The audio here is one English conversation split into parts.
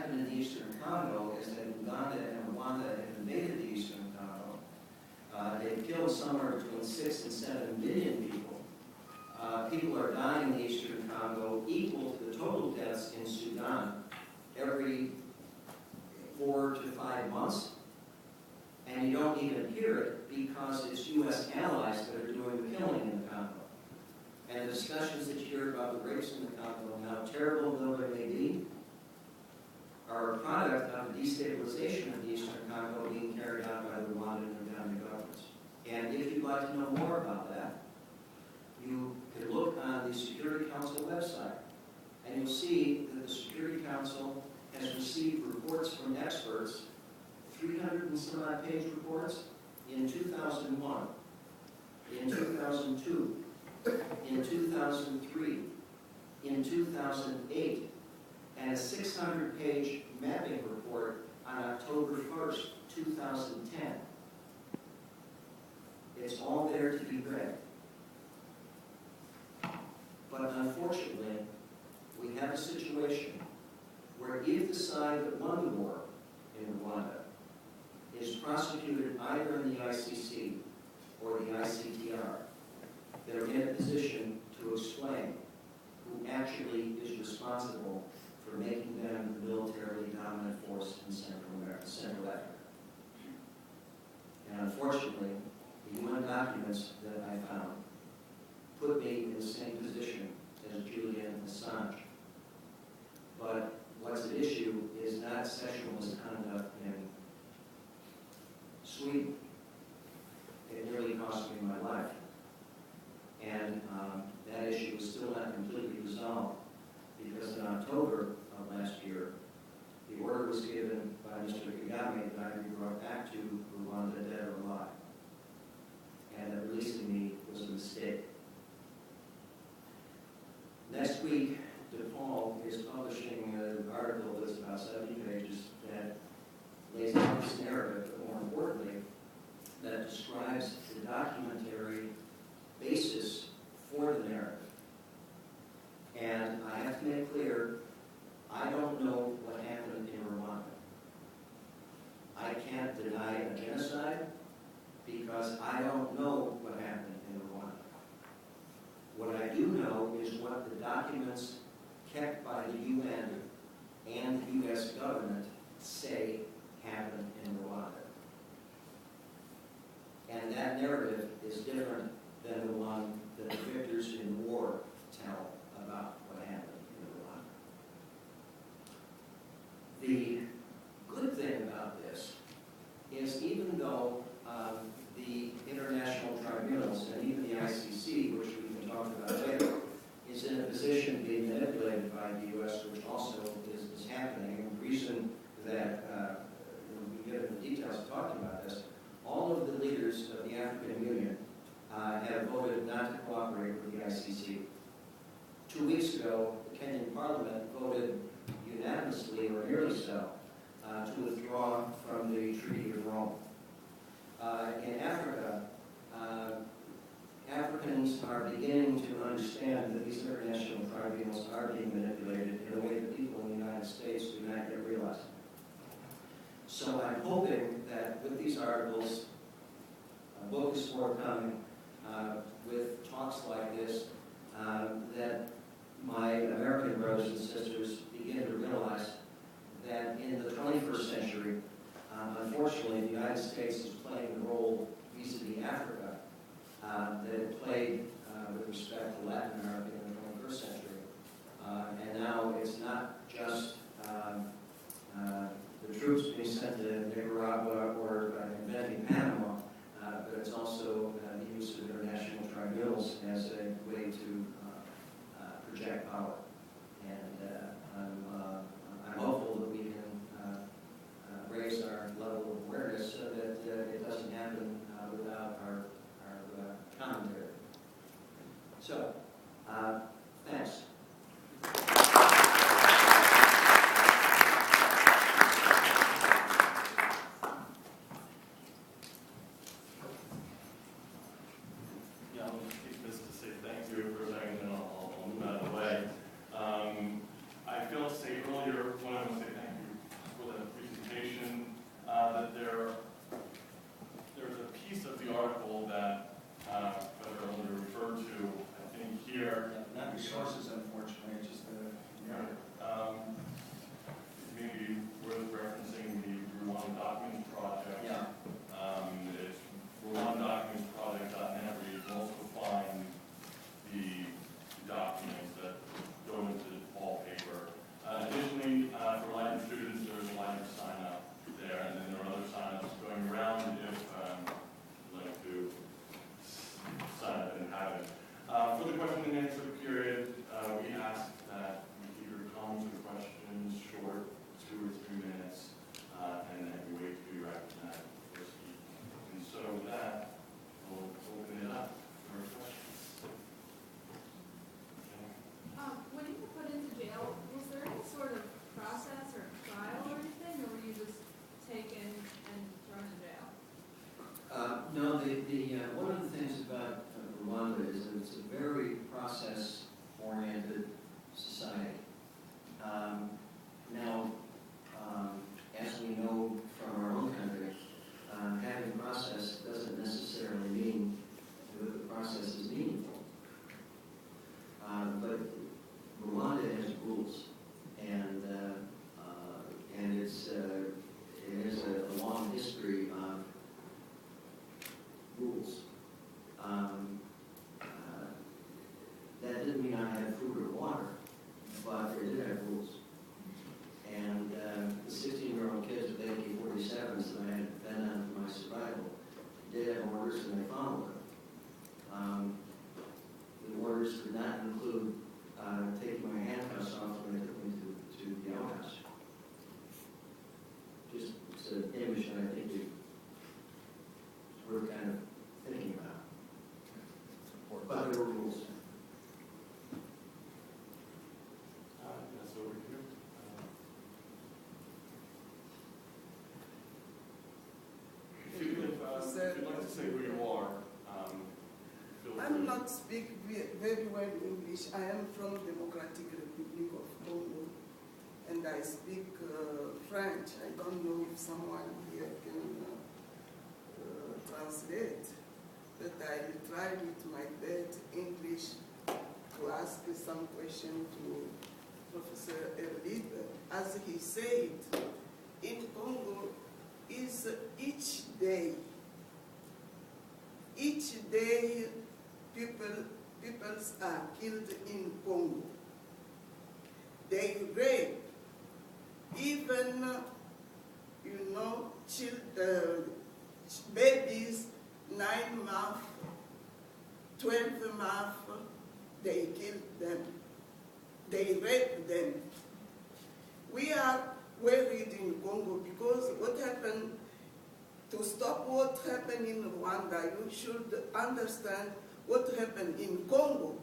happened in the Eastern Congo is that Uganda and Rwanda have invaded the Eastern Congo. They've killed somewhere between 6 and 7 million people. People are dying in the Eastern Congo equal to the total deaths in Sudan every 4 to 5 months. And you don't even hear it because it's U.S. allies that are doing the killing in the Congo. And the discussions that you hear about the rapes in the Congo and how terrible though they may be are a product of the destabilization of the Eastern Congo being carried out by the Rwandan and Ugandan governments. And if you'd like to know more about that, you can look on the Security Council website, and you'll see that the Security Council has received reports from experts, 300 and some odd page reports, in 2001, in 2002, in 2003, in 2008, and a 600-page mapping report on October 1st, 2010. It's all there to be read. But unfortunately, we have a situation where if the side that won the war in Rwanda is prosecuted either in the ICC or the ICTR, they're in a position to explain who actually is responsible for making them the militarily dominant force in Central Africa. And unfortunately, the UN documents that I found put me in the same position as Julian Assange. But what's at issue is not sexual misconduct in Sweden. It nearly cost me my life. And that issue is still not completely resolved because in October of last year, the order was given by Mr. Kagame that I be brought back to Rwanda dead or alive. And that releasing me was a mistake. Next week, DePaul is publishing an article that's about 70 pages that lays out this narrative, but more importantly, that describes the documentary basis for the narrative. And I have to make clear, I don't know what happened in Rwanda. I can't deny a genocide because I don't know what happened in Rwanda. What I do know is what the documents kept by the UN and the U.S. government say happened in Rwanda. And that narrative is different than the one that the victors in war tell about what happened in Rwanda. The good thing about this is even though the international tribunals and even the ICC, which we can talk about later, is in a position to be manipulated by the U.S., which also is happening. And the reason that we get into the details of talking about this, all of the leaders of the African Union have voted not to cooperate with the ICC. 2 weeks ago, the Kenyan Parliament voted unanimously, or nearly so, to withdraw from the Treaty of Rome. In Africa, Africans are beginning to understand that these international tribunals are being manipulated in a way that people in the United States do not yet realize. So I'm hoping that with these articles, a book is forthcoming, with talks like this, that my American brothers and sisters begin to realize that in the 21st century, unfortunately, the United States is playing the role vis-a-vis Africa that it played with respect to Latin America in the 21st century. And now it's not just the troops being sent to Nicaragua or inventing Panama, but it's also the use of international tribunals as a way to project power. And I'm hopeful that we can raise our level of awareness so that it doesn't happen without our commentary. So, thanks. Yeah, I'll just take this to say thank you for a second, and I'll move out of the way. I feel safer it has a long history of rules. That didn't mean I had food or water, but it did have rules. And the 16-year-old kids with AK-47s that I had been on for my survival did have orders, and they followed them. The orders did not include taking my handcuffs off when they took me to the outhouse. Just it's an image that I think we're kind of thinking about. But there were rules. That's over here. If you'd like to say who you are, feel free. I'm not speak very well English. I am from Democratic Republic of Congo, and I speak French. I don't know if someone here can translate, but I will try with my best English to ask some question to Professor Erlinder. As he said, in Congo is each day people are killed in Congo. They rape, even, babies, 9 months, 12 months, they kill them. They rape them. We are worried in Congo because what happened, to stop what happened in Rwanda, you should understand what happened in Congo.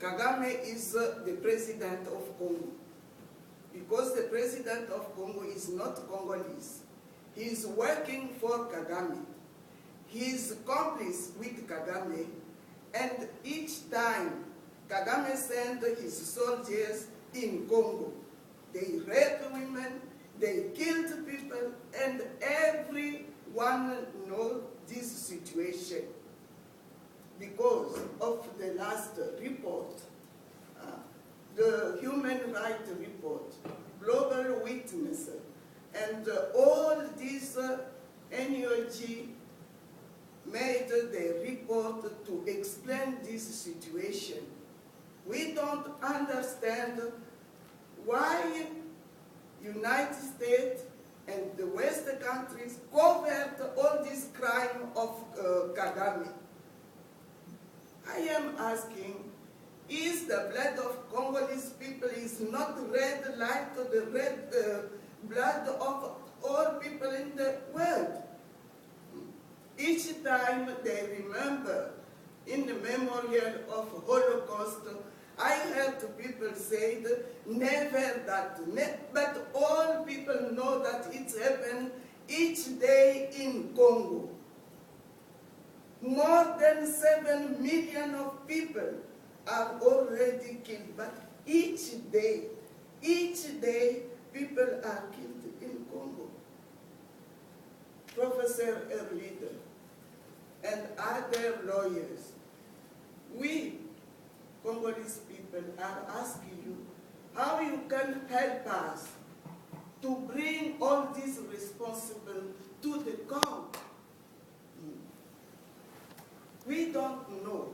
Kagame is the president of Congo. Because the president of Congo is not Congolese. He is working for Kagame. He is complice with Kagame. And each time Kagame sends his soldiers in Congo, they rape women, they killed people, and everyone knows this situation because of the last report, the Human Rights Report, Global Witness, and all these NGOs made the report to explain this situation. We don't understand why United States and the Western countries covered all this crime of Kagame. I am asking, is the blood of Congolese people is not red like the red blood of all people in the world? Each time they remember in the memorial of Holocaust, I heard people say never that, but all people know that it happened each day in Congo. More than 7 million of people are already killed, but each day, people are killed in Congo. Professor Erlinder and other lawyers, we Congolese people are asking you how you can help us to bring all these responsible to the court. We don't know